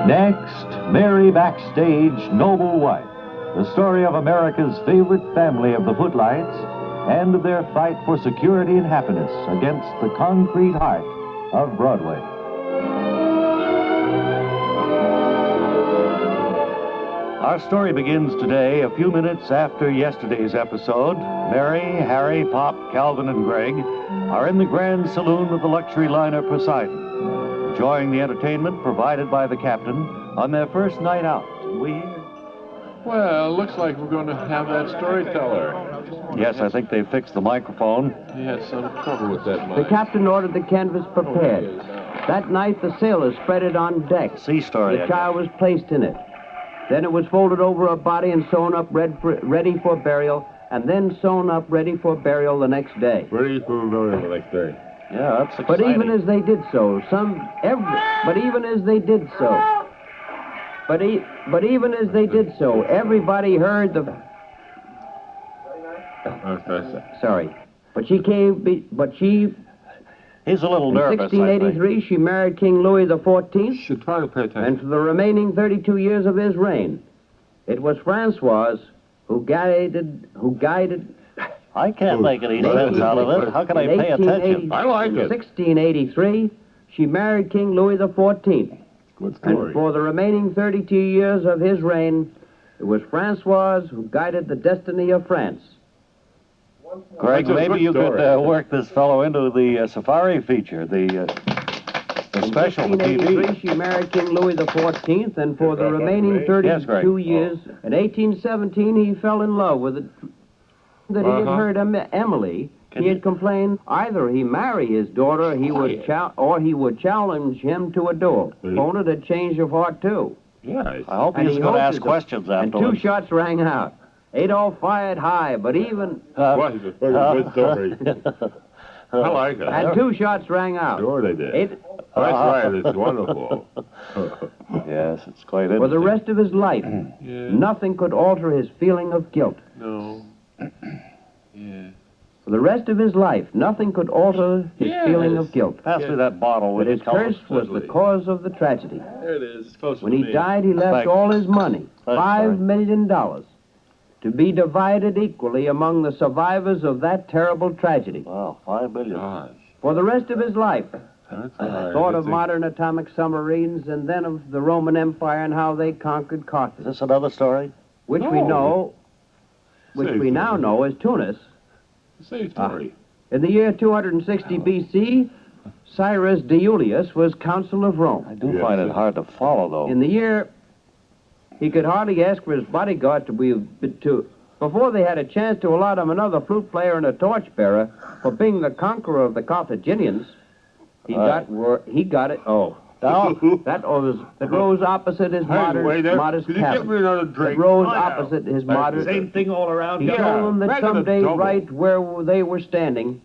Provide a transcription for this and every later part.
Next, Mary Backstage, Noble Wife, the story of America's favorite family of the footlights and of their fight for security and happiness against the concrete heart of Broadway. Our story begins today, a few minutes after yesterday's episode. Mary, Harry, Pop, Calvin, and Greg are in the grand saloon of the luxury liner Poseidon, enjoying the entertainment provided by the captain on their first night out. Well, looks like we're going to have that storyteller. Yes, I think they fixed the microphone. He had some trouble with that mic. The captain ordered the canvas prepared. That night, the sailors spread it on deck. Sea story. The child was placed in it. Then it was folded over a body and sewn up ready for burial, and then sewn up ready for burial the next day. Ready for burial the next day. Yeah, that's exciting. But even as they did so, everybody heard the. Sorry, He's a little in nervous. 1683, she married King Louis XIV, Should try to pay attention. and for the remaining 32 years of his reign, it was Francoise who guided. I can't make any sense out of it. How can I pay attention? I like it. 1683, she married King Louis XIV. Good story. And for the remaining 32 years of his reign, it was Francoise who guided the destiny of France. Greg, That's a maybe good you story. could work this fellow into the safari feature, the special In TV. 1683, she married King Louis XIV, and for the remaining 32 years, in 1817, he fell in love with it. That he had heard Emily. He had complained either he marry his daughter, or he would challenge him to a duel. Opponent had changed of heart too. Yes. I hope And he's he going to hoped ask it- questions And two afterwards. shots rang out. Adolf fired high, but even What is a very good story. I like it. and two shots rang out. Sure they did. It, That's right. It's wonderful. Yes, it's quite for the interesting. rest of his life, Yeah. nothing could alter his feeling of guilt. No. Yeah. For the rest of his life, nothing could alter his Yes. feeling of guilt. Pass me that bottle, will But you, his Calvin? curse was the cause of the tragedy. There it is. It's close When to he me. died, he left Thanks. all his money, Thanks, $5 Harry. million, to be divided equally among the survivors of that terrible tragedy. Wow, $5 million. Gosh. For the rest of his life, That's I right. thought of It's a- modern atomic submarines and then of the Roman Empire and how they conquered Is Carthage, this another story? which No. we now know as Tunis. Same story. In the year 260 BC, Cyrus Deulius was consul of Rome. I do Yes, find it yes. hard to follow, though. In the year, he could hardly ask for his bodyguard before they had a chance to allot him another flute player and a torchbearer for being the conqueror of the Carthaginians. He got it. Oh, Now, that rose opposite his modest Could you get me cabin. another That drink? rose opposite his modest. same thing all around. He Yeah, told them that back in the someday, double. right where they were standing,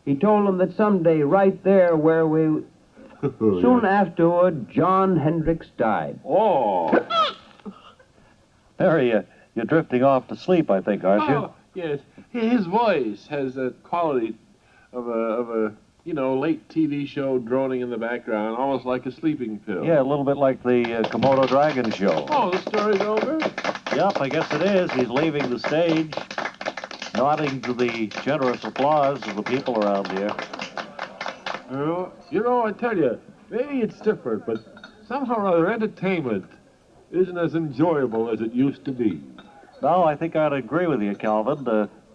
he told them that someday, right there where we. Soon afterward, John Hendricks died. Oh. Harry, you're drifting off to sleep, I think, aren't you? Oh, yes. His voice has that quality of a late TV show droning in the background, almost like a sleeping pill. Yeah, a little bit like the Komodo Dragon show. Oh, the story's over? Yep, I guess it is. He's leaving the stage, nodding to the generous applause of the people around here. I tell you, maybe it's different, but somehow or other entertainment isn't as enjoyable as it used to be. No, I think I'd agree with you, Calvin.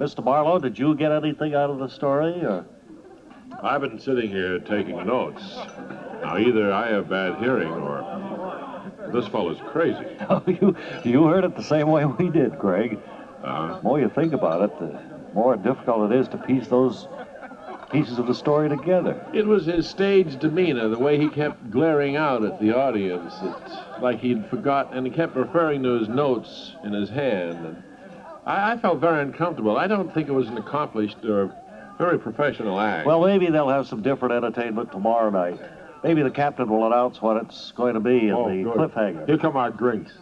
Mr. Marlowe, did you get anything out of the story? Or? I've been sitting here taking notes. Now, either I have bad hearing or this fellow's crazy. You heard it the same way we did, Greg. The more you think about it, the more difficult it is to piece those pieces of the story together. It was his stage demeanor, the way he kept glaring out at the audience. It's like he'd forgotten, and he kept referring to his notes in his hand. And I felt very uncomfortable. I don't think it was an accomplished or very professional act. Well, maybe they'll have some different entertainment tomorrow night. Maybe the captain will announce what it's going to be in the good. cliffhanger. Here come our drinks.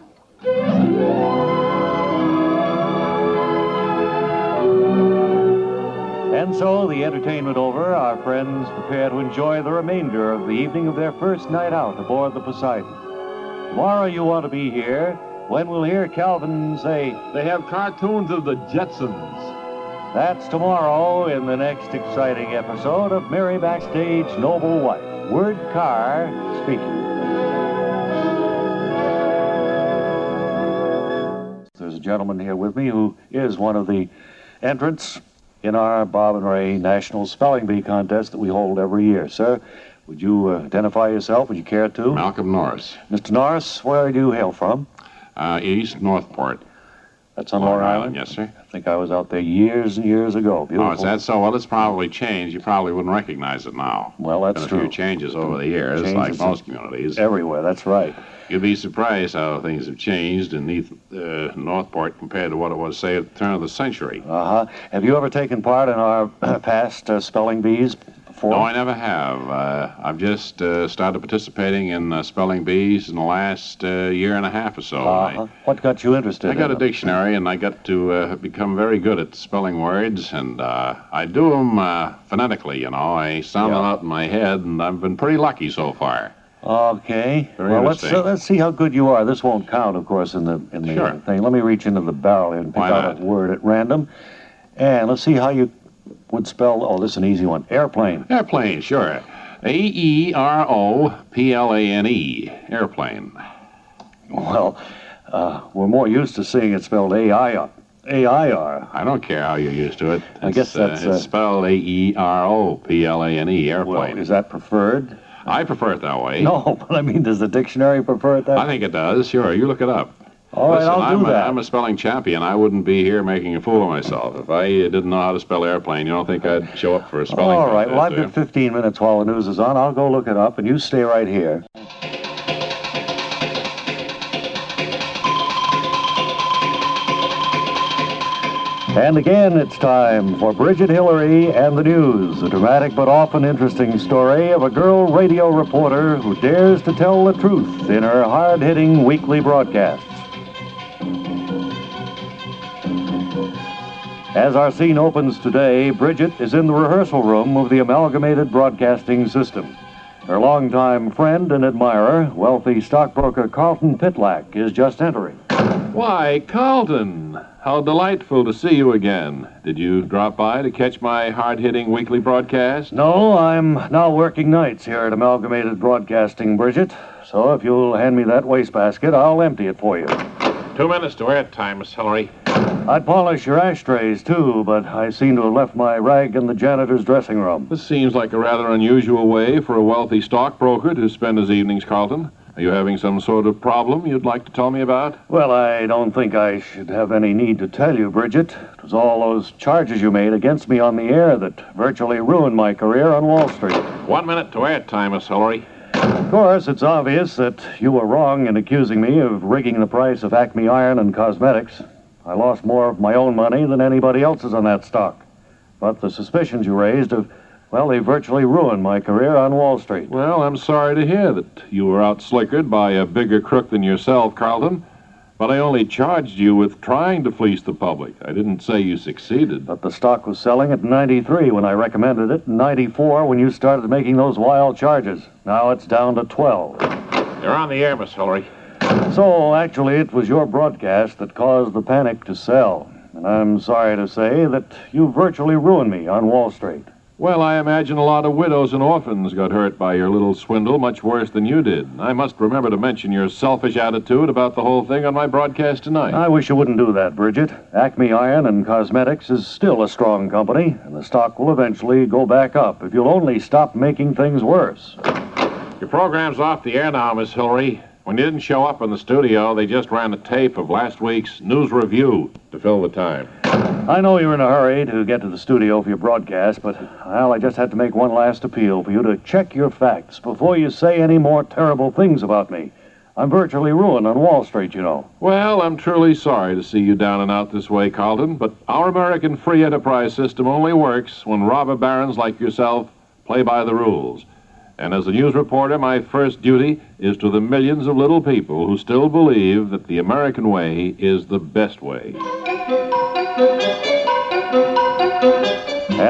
And so, the entertainment over, our friends prepare to enjoy the remainder of the evening of their first night out aboard the Poseidon. Tomorrow you want to be here when we'll hear Calvin say, They have cartoons of the Jetsons. that's tomorrow in the next exciting episode of Mary Backstage Noble Wife. Word Carr speaking. There's a gentleman here with me who is one of the entrants in our Bob and Ray National Spelling Bee contest that we hold every year. Sir, would you identify yourself? Would you care to? Malcolm Norris. Mr. Norris, where do you hail from? East Northport. That's on Long Island? Yes, sir. I think I was out there years and years ago. Beautiful. Oh, is that so? Well, it's probably changed. You probably wouldn't recognize it now. Well, that's true. Been a few changes over the years, like most communities. Everywhere, that's right. You'd be surprised how things have changed in Northport compared to what it was, say, at the turn of the century. Uh-huh. Have you ever taken part in our past spelling bees before? No, I never have. I've just started participating in spelling bees in the last year and a half or so. Uh-huh. What got you interested I got in a dictionary, and I got to become very good at spelling words, and I do them phonetically, you know. I sound them out in my head, and I've been pretty lucky so far. Okay. Very well, interesting. let's see how good you are. This won't count, of course, in the Sure. thing. Let me reach into the barrel here and pick Why out not? a word at random, and let's see how you would spell. Oh, this is an easy one. Airplane. Airplane, sure. A-E-R-O-P-L-A-N-E. Airplane. Well, we're more used to seeing it spelled A-I-R. A-I-R. I don't care how you're used to it. I guess that's... it's spelled A-E-R-O-P-L-A-N-E, airplane. Well, is that preferred? I prefer it that way. No, but I mean, does the dictionary prefer it that way? I think it does, sure. You look it up. All right, Listen, I'll do that. I'm a spelling champion. I wouldn't be here making a fool of myself. If I didn't know how to spell airplane, you don't think I'd show up for a spelling All right, well, I've contest, got 15 minutes while the news is on. I'll go look it up, and you stay right here. And again, it's time for Bridget Hillary and the news, a dramatic but often interesting story of a girl radio reporter who dares to tell the truth in her hard-hitting weekly broadcasts. As our scene opens today, Bridget is in the rehearsal room of the Amalgamated Broadcasting System. Her longtime friend and admirer, wealthy stockbroker Carlton Pitlack, is just entering. Why, Carlton, how delightful to see you again. Did you drop by to catch my hard-hitting weekly broadcast? No, I'm now working nights here at Amalgamated Broadcasting, Bridget. So if you'll hand me that wastebasket, I'll empty it for you. 2 minutes to airtime, Miss Hillary. I'd polish your ashtrays, too, but I seem to have left my rag in the janitor's dressing room. This seems like a rather unusual way for a wealthy stockbroker to spend his evenings, Carlton. Are you having some sort of problem you'd like to tell me about? Well, I don't think I should have any need to tell you, Bridget. It was all those charges you made against me on the air that virtually ruined my career on Wall Street. 1 minute to airtime, Miss Hillary. Of course, it's obvious that you were wrong in accusing me of rigging the price of Acme Iron and Cosmetics. I lost more of my own money than anybody else's on that stock. But the suspicions you raised have, well, they virtually ruined my career on Wall Street. Well, I'm sorry to hear that you were out-slickered by a bigger crook than yourself, Carlton. But I only charged you with trying to fleece the public. I didn't say you succeeded. But the stock was selling at 93 when I recommended it, 94 when you started making those wild charges. Now it's down to 12. You're on the air, Miss Hillary. So, actually, it was your broadcast that caused the panic to sell. And I'm sorry to say that you virtually ruined me on Wall Street. Well, I imagine a lot of widows and orphans got hurt by your little swindle much worse than you did. I must remember to mention your selfish attitude about the whole thing on my broadcast tonight. I wish you wouldn't do that, Bridget. Acme Iron and Cosmetics is still a strong company, and the stock will eventually go back up if you'll only stop making things worse. Your program's off the air now, Miss Hillary. When you didn't show up in the studio, they just ran a tape of last week's news review to fill the time. I know you're in a hurry to get to the studio for your broadcast, but, well, I just had to make one last appeal for you to check your facts before you say any more terrible things about me. I'm virtually ruined on Wall Street, you know. Well, I'm truly sorry to see you down and out this way, Carlton, but our American free enterprise system only works when robber barons like yourself play by the rules. And as a news reporter, my first duty is to the millions of little people who still believe that the American way is the best way.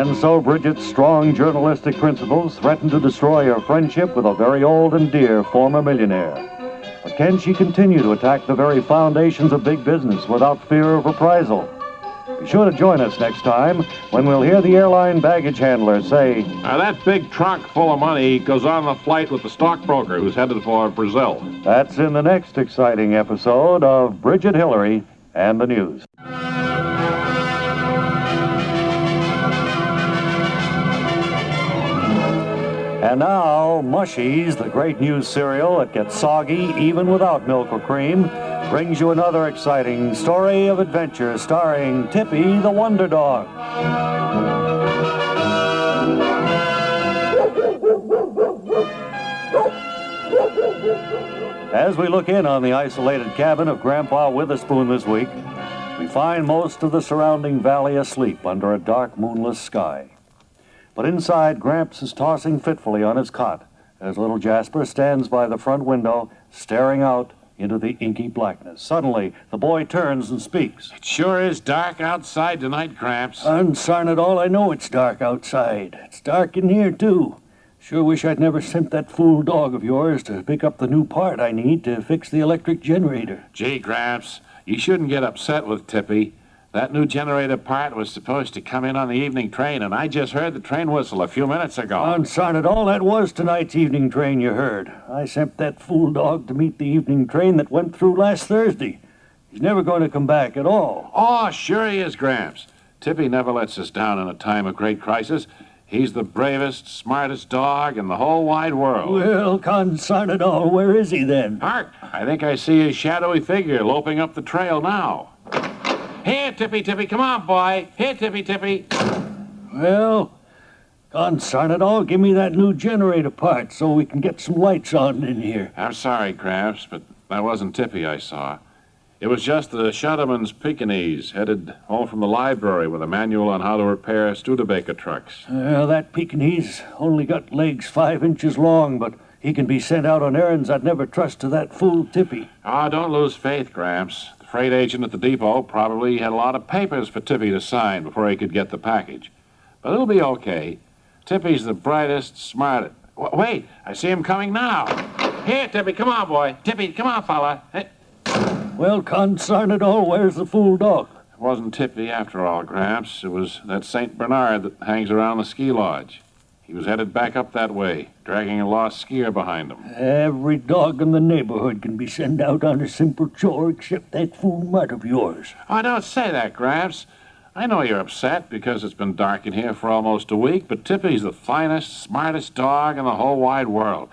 And so Bridget's strong journalistic principles threaten to destroy her friendship with a very old and dear former millionaire. But can she continue to attack the very foundations of big business without fear of reprisal? Be sure to join us next time when we'll hear the airline baggage handler say, That big trunk full of money goes on the flight with the stockbroker who's headed for Brazil. That's in the next exciting episode of Bridget Hillary and the News. And now, Mushies, the great news cereal that gets soggy even without milk or cream, brings you another exciting story of adventure starring Tippy the Wonder Dog. As we look in on the isolated cabin of Grandpa Witherspoon this week, we find most of the surrounding valley asleep under a dark, moonless sky. But inside, Gramps is tossing fitfully on his cot as little Jasper stands by the front window, staring out into the inky blackness. Suddenly, the boy turns and speaks. It sure is dark outside tonight, Gramps. Unsarn it all, I know it's dark outside. It's dark in here, too. Sure wish I'd never sent that fool dog of yours to pick up the new part I need to fix the electric generator. Gee, Gramps, you shouldn't get upset with Tippy. That new generator part was supposed to come in on the evening train, and I just heard the train whistle a few minutes ago. Unsarn it all, that was tonight's evening train you heard. I sent that fool dog to meet the evening train that went through last Thursday. He's never going to come back at all. Oh, sure he is, Gramps. Tippy never lets us down in a time of great crisis. He's the bravest, smartest dog in the whole wide world. Well, consarn it all, where is he then? Hark! I think I see his shadowy figure loping up the trail now. Here, Tippy, Tippy, come on, boy. Here, Tippy, Tippy. Well, consarn it all, give me that new generator part so we can get some lights on in here. I'm sorry, Gramps, but that wasn't Tippy I saw. It was just the Shutterman's Pekingese headed home from the library with a manual on how to repair Studebaker trucks. That Pekingese only got legs 5 inches long, but he can be sent out on errands I'd never trust to that fool Tippy. Oh, don't lose faith, Gramps. The freight agent at the depot probably had a lot of papers for Tippy to sign before he could get the package. But it'll be okay. Tippy's the brightest, smartest... Wait, I see him coming now. Here, Tippy, come on, boy. Tippy, come on, fella. Hey. Well, consarn it all, where's the fool dog? It wasn't Tippy after all, Gramps. It was that St. Bernard that hangs around the ski lodge. He was headed back up that way, dragging a lost skier behind him. Every dog in the neighborhood can be sent out on a simple chore except that fool mutt of yours. Oh, don't say that, Gramps. I know you're upset because it's been dark in here for almost a week, but Tippy's the finest, smartest dog in the whole wide world.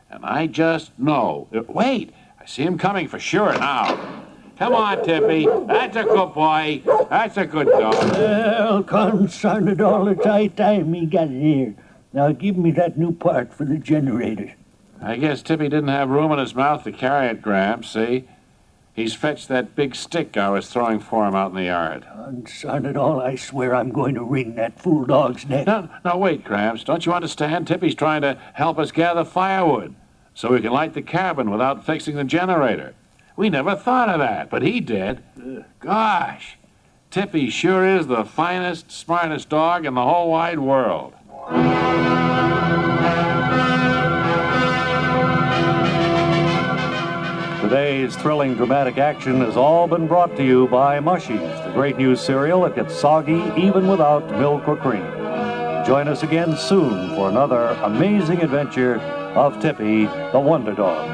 And I just know... Wait! I see him coming for sure now. Come on, Tippy. That's a good boy. That's a good dog. Well, consarn it all, it's high time he got here. Now give me that new part for the generator. I guess Tippy didn't have room in his mouth to carry it, Gramps, see? He's fetched that big stick I was throwing for him out in the yard. Consarn it all, I swear I'm going to wring that fool dog's neck. No, wait, Gramps. Don't you understand? Tippy's trying to help us gather firewood so we can light the cabin without fixing the generator. We never thought of that, but he did. Gosh, Tippy sure is the finest, smartest dog in the whole wide world. Today's thrilling dramatic action has all been brought to you by Mushies, the great news cereal that gets soggy even without milk or cream. Join us again soon for another amazing adventure of Tippy the Wonder Dog.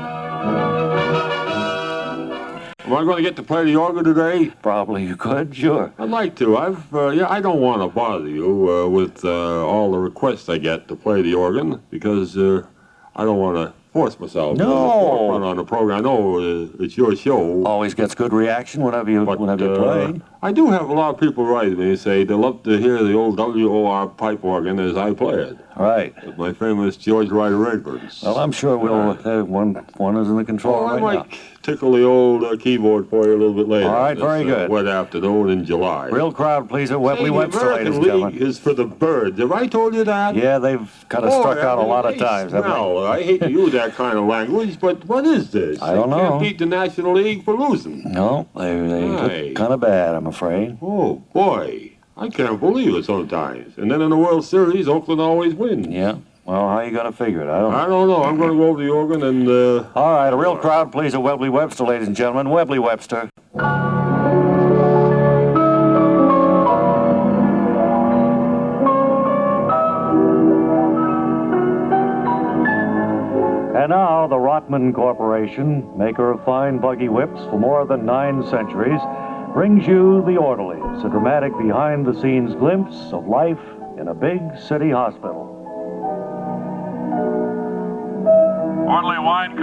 Am I going to get to play the organ today? Probably you could, sure. I'd like to. I don't want to bother you with all the requests I get to play the organ because I don't want to force myself. No. On the program. I know it's your show. Always gets good reaction whenever you play. I do have a lot of people write me and say they love to hear the old WOR pipe organ as I play it. Right. With my famous George Ryder Edwards. Well, I'm sure we'll one is in the control right now. I might tickle the old keyboard for you a little bit later. All right, very good. Wet afternoon in July. Real crowd pleaser, Webley Webster, ladies and gentlemen. League is for the birds. Have I told you that? Yeah, they've kind of struck out a lot of times, haven't they? No, I hate to use that kind of language, but what is this? I don't know. They can't beat the National League for losing. No, they look kind of bad, I'm afraid. Oh, boy. I can't believe it sometimes. And then in the World Series, Oakland always wins. Yeah. Well, how you going to figure it? I don't know. I don't know. I'm going to go over the organ and... All right, a real crowd, please, at Webley Webster, ladies and gentlemen. Webley Webster. And now, the Rotman Corporation, maker of fine buggy whips for more than 9 centuries, brings you The Orderlies, a dramatic behind-the-scenes glimpse of life in a big city hospital. Orderly Wine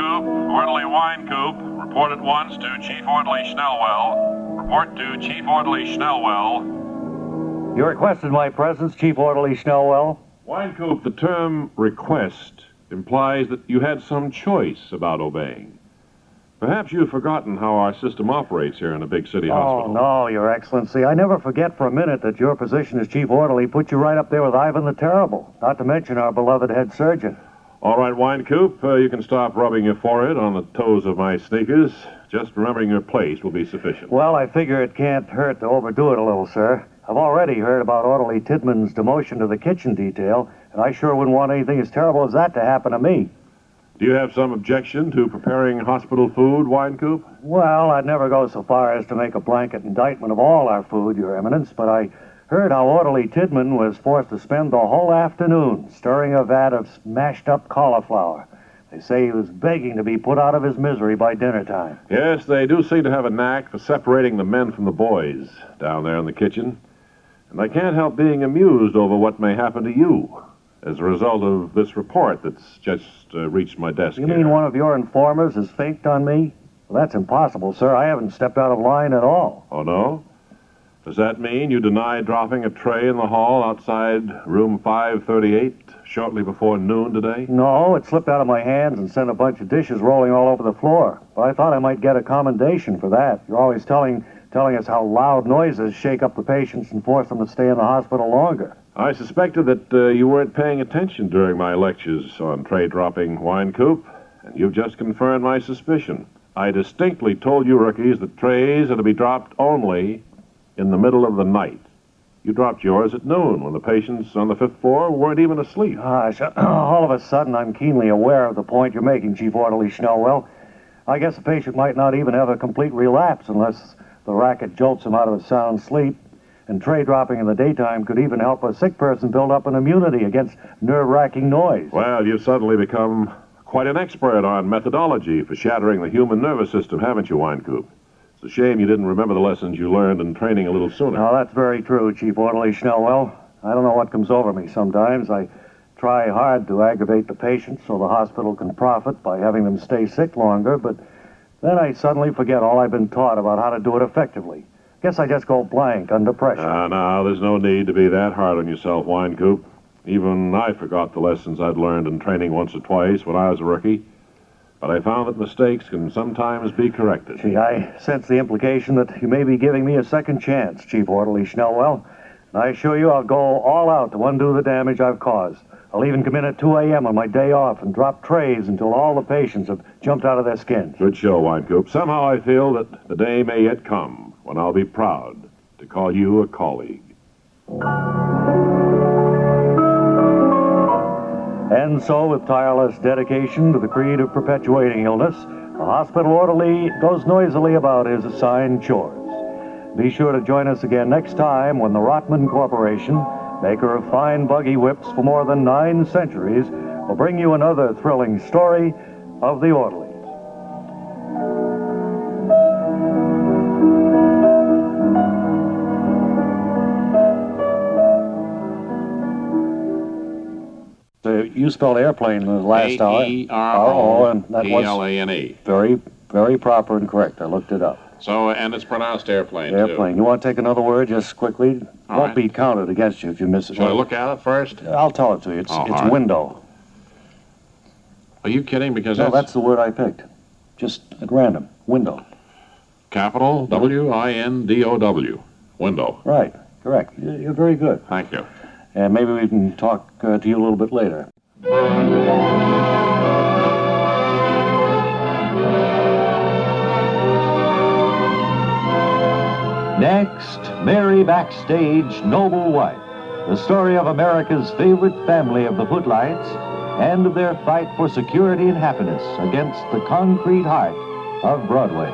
Coop, report at once to Chief Orderly Schnellwell. Report to Chief Orderly Schnellwell. You requested my presence, Chief Orderly Schnellwell. Wine Coop, the term request implies that you had some choice about obeying. Perhaps you've forgotten how our system operates here in a big city hospital. Oh, no, Your Excellency. I never forget for a minute that your position as Chief Orderly put you right up there with Ivan the Terrible, not to mention our beloved head surgeon. All right, Wine Coop, you can stop rubbing your forehead on the toes of my sneakers. Just remembering your place will be sufficient. Well, I figure it can't hurt to overdo it a little, sir. I've already heard about Orderly Tidman's demotion to the kitchen detail, and I sure wouldn't want anything as terrible as that to happen to me. Do you have some objection to preparing hospital food, Wine Coop? Well, I'd never go so far as to make a blanket indictment of all our food, Your Eminence, but I heard how Orderly Tidman was forced to spend the whole afternoon stirring a vat of mashed-up cauliflower. They say he was begging to be put out of his misery by dinner time. Yes, they do seem to have a knack for separating the men from the boys down there in the kitchen. And I can't help being amused over what may happen to you as a result of this report that's just reached my desk. You mean one of your informers has faked on me? Well, that's impossible, sir. I haven't stepped out of line at all. Oh, no? Does that mean you deny dropping a tray in the hall outside room 538 shortly before noon today? No, it slipped out of my hands and sent a bunch of dishes rolling all over the floor. But I thought I might get a commendation for that. You're always telling us how loud noises shake up the patients and force them to stay in the hospital longer. I suspected that you weren't paying attention during my lectures on tray dropping, Wine Coop, and you've just confirmed my suspicion. I distinctly told you rookies that trays are to be dropped only in the middle of the night. You dropped yours at noon when the patients on the 5th floor weren't even asleep. Gosh, all of a sudden I'm keenly aware of the point you're making, Chief Orderly Schnellwell. I guess a patient might not even have a complete relapse unless the racket jolts him out of a sound sleep. And tray dropping in the daytime could even help a sick person build up an immunity against nerve-wracking noise. Well, you've suddenly become quite an expert on methodology for shattering the human nervous system, haven't you, Wine Coop? It's a shame you didn't remember the lessons you learned in training a little sooner. No, that's very true, Chief Orderly Schnellwell. I don't know what comes over me sometimes. I try hard to aggravate the patients so the hospital can profit by having them stay sick longer, but then I suddenly forget all I've been taught about how to do it effectively. Guess I just go blank under pressure. No, there's no need to be that hard on yourself, Wine Coop. Even I forgot the lessons I'd learned in training once or twice when I was a rookie. But I found that mistakes can sometimes be corrected. Gee, I sense the implication that you may be giving me a second chance, Chief Orderly Schnellwell. And I assure you I'll go all out to undo the damage I've caused. I'll even come in at 2 a.m. on my day off and drop trays until all the patients have jumped out of their skins. Good show, Wine Coop. Somehow I feel that the day may yet come when I'll be proud to call you a colleague. And so, with tireless dedication to the creed of perpetuating illness, the hospital orderly goes noisily about his assigned chores. Be sure to join us again next time when the Rotman Corporation, maker of fine buggy whips for more than 9 centuries, will bring you another thrilling story of the Orderlies. You spelled airplane in the last hour. A-E-R-O-P-L-A-N-E. And that was very, very proper and correct. I looked it up. So, and it's pronounced airplane, too. Airplane. You want to take another word just quickly? All Won't right. be counted against you if you miss it. Shall I look at it first? I'll tell it to you. It's all right. window. Are you kidding? Because No, that's the word I picked. Just at random. Window. capital W-I-N-D-O-W. Window. Right. Correct. You're very good. Thank you. And maybe we can talk to you a little bit later. Next, Mary Backstage, Noble Wife, the story of America's favorite family of the footlights and of their fight for security and happiness against the concrete heart of Broadway.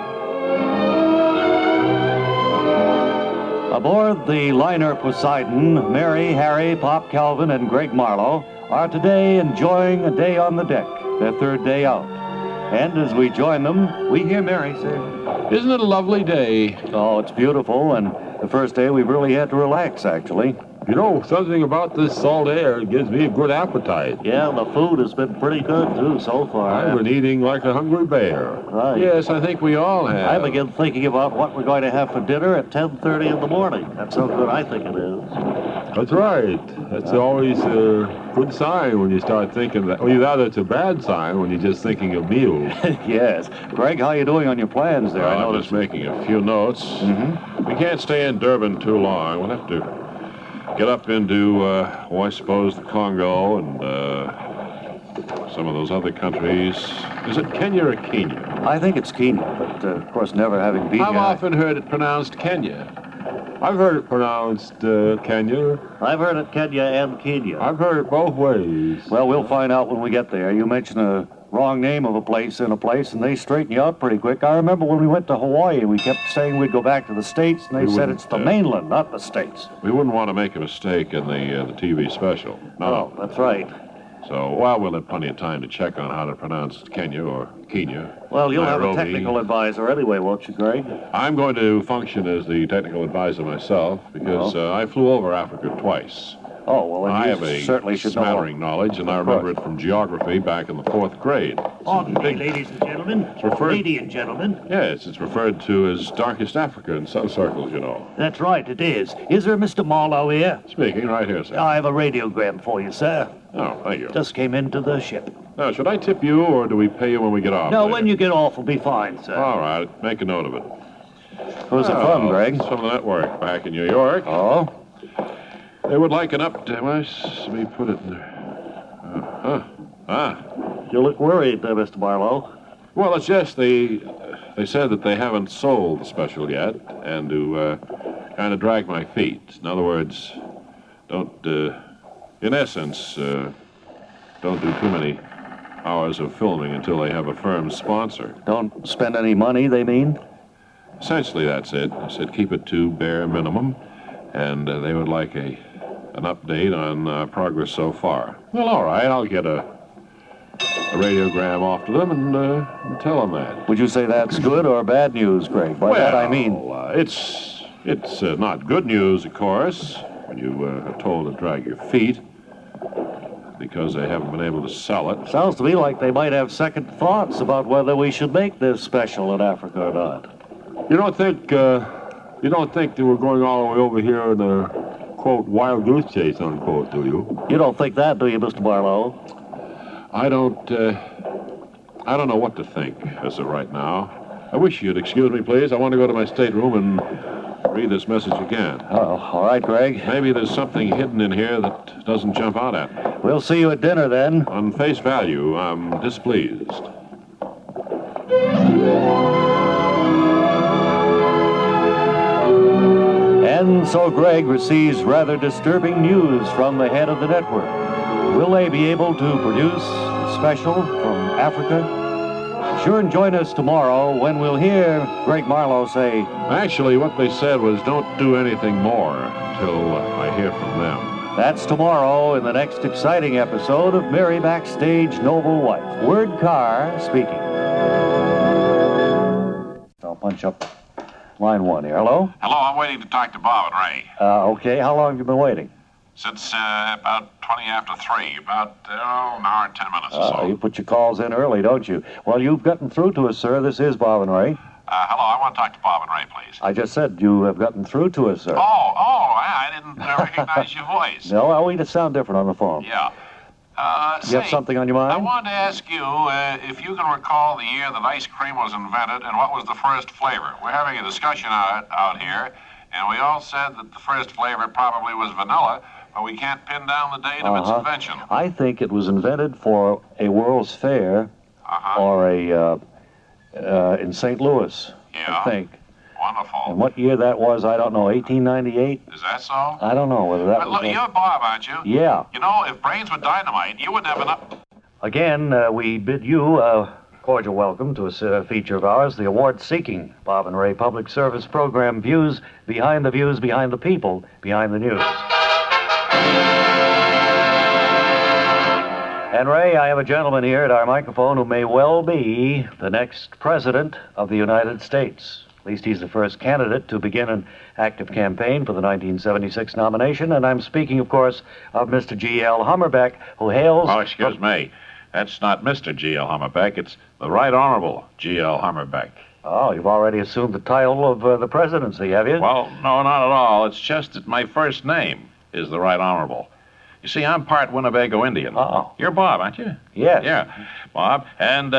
Aboard the liner Poseidon, Mary, Harry, Pop Calvin, and Greg Marlowe are today enjoying a day on the deck, their third day out. And as we join them, we hear Mary say, Isn't it a lovely day? "Oh, it's beautiful, and the first day we've really had to relax, actually." You know, something about this salt air gives me a good appetite. Yeah, the food has been pretty good, too, so far. I've been eating like a hungry bear. Right. Yes, I think we all have. I begin thinking about what we're going to have for dinner at 10:30 in the morning. That's how good I think it is. That's right. That's always a good sign when you start thinking that. Well, either it's a bad sign when you're just thinking of meals. Yes. Greg, how you doing on your plans there? I'm just making a few notes. We can't stay in Durban too long. We'll have to get up into, I suppose, the Congo and some of those other countries. Is it Kenya or Kenya? I think it's Kenya, but of course, never having been I've here. often heard it pronounced Kenya. I've heard it pronounced Kenya. I've heard it Kenya and Kenya. I've heard it both ways. Well, we'll find out when we get there. You mentioned a wrong name of a place in a place, and they straighten you out pretty quick. I remember when we went to Hawaii, we kept saying we'd go back to the States, and they said it's the mainland, not the States. We wouldn't want to make a mistake in the TV special. No. Oh, that's right. So, well, we'll have plenty of time to check on how to pronounce Kenya or Kenya. Well, you'll have a Nairobi. technical advisor anyway, won't you, Greg? I'm going to function as the technical advisor myself because I flew over Africa twice. Oh, well, then I you have a certainly should know. smattering knowledge, and I remember it from geography back in the 4th grade. Pardon me, ladies and gentlemen. referred- Lady and gentlemen. Yes, it's referred to as darkest Africa in some circles, you know. That's right, it is. Is there Mr. Marlowe here? Speaking right here, sir. I have a radiogram for you, sir. Oh, thank you. Just came into the ship. Now, should I tip you, or do we pay you when we get off? No, later? when you get off, will be fine, sir. All right, make a note of it. Who's it from, Greg? It's from the network back in New York. Oh? They would like an update. Let me put it in there. You look worried, Mr. Marlowe. Well, it's just they said that they haven't sold the special yet, and to kind of drag my feet. In other words, don't, in essence, don't do too many hours of filming until they have a firm sponsor. Don't spend any money, they mean? Essentially, that's it. I said keep it to bare minimum, and they would like an update on progress so far. Well, all right, I'll get a radiogram off to them and tell them that. Would you say that's good or bad news, Greg? By that I mean... It's not good news, of course, when you are told to drag your feet because they haven't been able to sell it. Sounds to me like they might have second thoughts about whether we should make this special in Africa or not. You don't think that we're going all the way over here in a, quote, wild goose chase, unquote, do you? You don't think that, do you, Mr. Marlowe? I don't know what to think as of right now. I wish you'd excuse me, please. I want to go to my stateroom and read this message again. Oh, all right, Greg. Maybe there's something hidden in here that doesn't jump out at me. We'll see you at dinner, then. On face value, I'm displeased. And so Greg receives rather disturbing news from the head of the network. Will they be able to produce a special from Africa? Be sure and join us tomorrow when we'll hear Greg Marlowe say, Actually, what they said was don't do anything more until I hear from them. That's tomorrow in the next exciting episode of Mary Backstage, Noble Wife. Word Carr speaking. I'll punch up line 1 here. Hello? Hello, I'm waiting to talk to Bob and Ray. Okay. How long have you been waiting? Since about 20 after 3, about an hour and 10 minutes or so. You put your calls in early, don't you? Well, you've gotten through to us, sir. This is Bob and Ray. Hello, I want to talk to Bob and Ray, please. I just said you have gotten through to us, sir. I didn't recognize your voice. No, well, we just sound different on the phone. Yeah. You have something on your mind? I wanted to ask you if you can recall the year that ice cream was invented and what was the first flavor. We're having a discussion out here, and we all said that the first flavor probably was vanilla, but we can't pin down the date of its invention. I think it was invented for a World's Fair or in St. Louis, Yeah. I think. Wonderful. And what year that was, I don't know, 1898? Is that so? I don't know whether that But was... look, you're Bob, aren't you? Yeah. You know, if brains were dynamite, you wouldn't have enough... Again, we bid you a cordial welcome to a feature of ours, the award-seeking Bob and Ray Public Service Program, Views, Behind the People, Behind the News. And Ray, I have a gentleman here at our microphone who may well be the next president of the United States. At least he's the first candidate to begin an active campaign for the 1976 nomination, and I'm speaking, of course, of Mr. G.L. Hummerbeck, who hails... Oh, excuse me. That's not Mr. G.L. Hummerbeck. It's the Right Honorable G.L. Hummerbeck. Oh, you've already assumed the title of the presidency, have you? Well, no, not at all. It's just that my first name is the Right Honorable. You see, I'm part Winnebago Indian. Oh. You're Bob, aren't you? Yes. Yeah, Bob. And,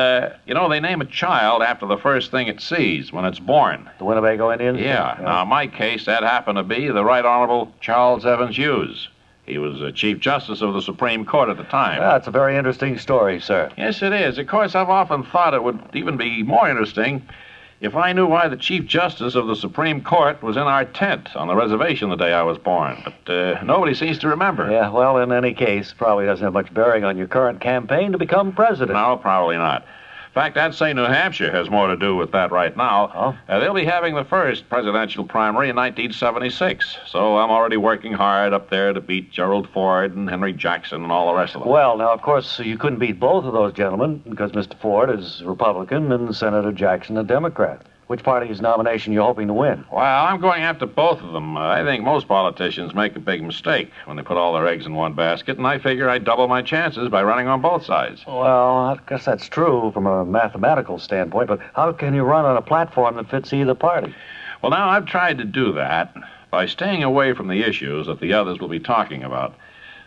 you know, they name a child after the first thing it sees when it's born. The Winnebago Indians? Yeah. Now, in my case, that happened to be the Right Honorable Charles Evans Hughes. He was Chief Justice of the Supreme Court at the time. That's a very interesting story, sir. Yes, it is. Of course, I've often thought it would even be more interesting if I knew why the Chief Justice of the Supreme Court was in our tent on the reservation the day I was born. But nobody seems to remember. Yeah, well, in any case, probably doesn't have much bearing on your current campaign to become president. No, probably not. In fact, I'd say New Hampshire has more to do with that right now. Oh? They'll be having the first presidential primary in 1976. So I'm already working hard up there to beat Gerald Ford and Henry Jackson and all the rest of them. Well, now, of course, you couldn't beat both of those gentlemen because Mr. Ford is Republican and Senator Jackson a Democrat. Which party's nomination you hoping to win? Well, I'm going after both of them. I think most politicians make a big mistake when they put all their eggs in one basket, and I figure I'd double my chances by running on both sides. Well, I guess that's true from a mathematical standpoint, but how can you run on a platform that fits either party? Well, now, I've tried to do that by staying away from the issues that the others will be talking about.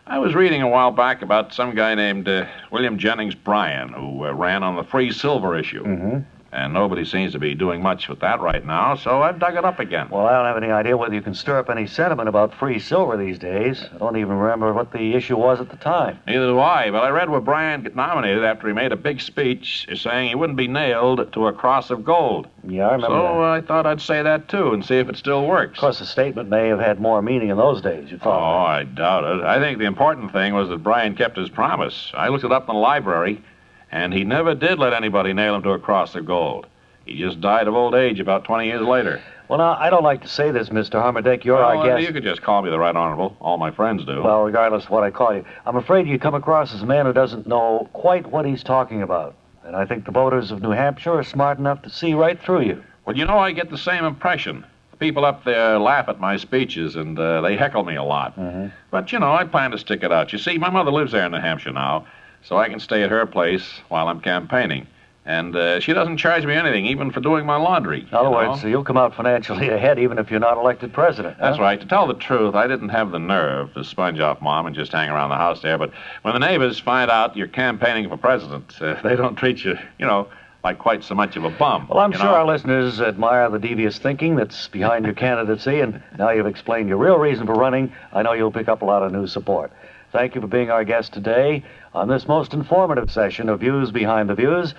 I was reading a while back about some guy named William Jennings Bryan, who ran on the free silver issue. Mm-hmm. And nobody seems to be doing much with that right now, so I've dug it up again. Well, I don't have any idea whether you can stir up any sentiment about free silver these days. I don't even remember what the issue was at the time. Neither do I, but I read where Bryan got nominated after he made a big speech saying he wouldn't be nailed to a cross of gold. Yeah, I remember So that. I thought I'd say that, too, and see if it still works. Of course, the statement may have had more meaning in those days, you thought. Oh, I doubt it. I think the important thing was that Bryan kept his promise. I looked it up in the library, and he never did let anybody nail him to a cross of gold. He just died of old age about 20 years later. Well, now, I don't like to say this, Mr. Hummerdeck. You're our guest. You could just call me the Right Honorable. All my friends do. Well, regardless of what I call you, I'm afraid you come across as a man who doesn't know quite what he's talking about. And I think the voters of New Hampshire are smart enough to see right through you. Well, you know, I get the same impression. The people up there laugh at my speeches, and they heckle me a lot. Mm-hmm. But, you know, I plan to stick it out. You see, my mother lives there in New Hampshire now, so I can stay at her place while I'm campaigning. And she doesn't charge me anything, even for doing my laundry. In other words, so you'll come out financially ahead even if you're not elected president. That's right. To tell the truth, I didn't have the nerve to sponge off Mom and just hang around the house there. But when the neighbors find out you're campaigning for president, they don't treat you, you know, like quite so much of a bum. Well, I'm sure our listeners admire the devious thinking that's behind your candidacy, and now you've explained your real reason for running, I know you'll pick up a lot of new support. Thank you for being our guest today on this most informative session of Views Behind the Views,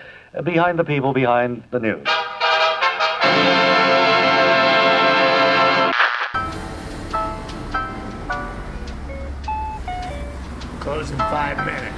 behind the people, behind the news. Close in 5 minutes.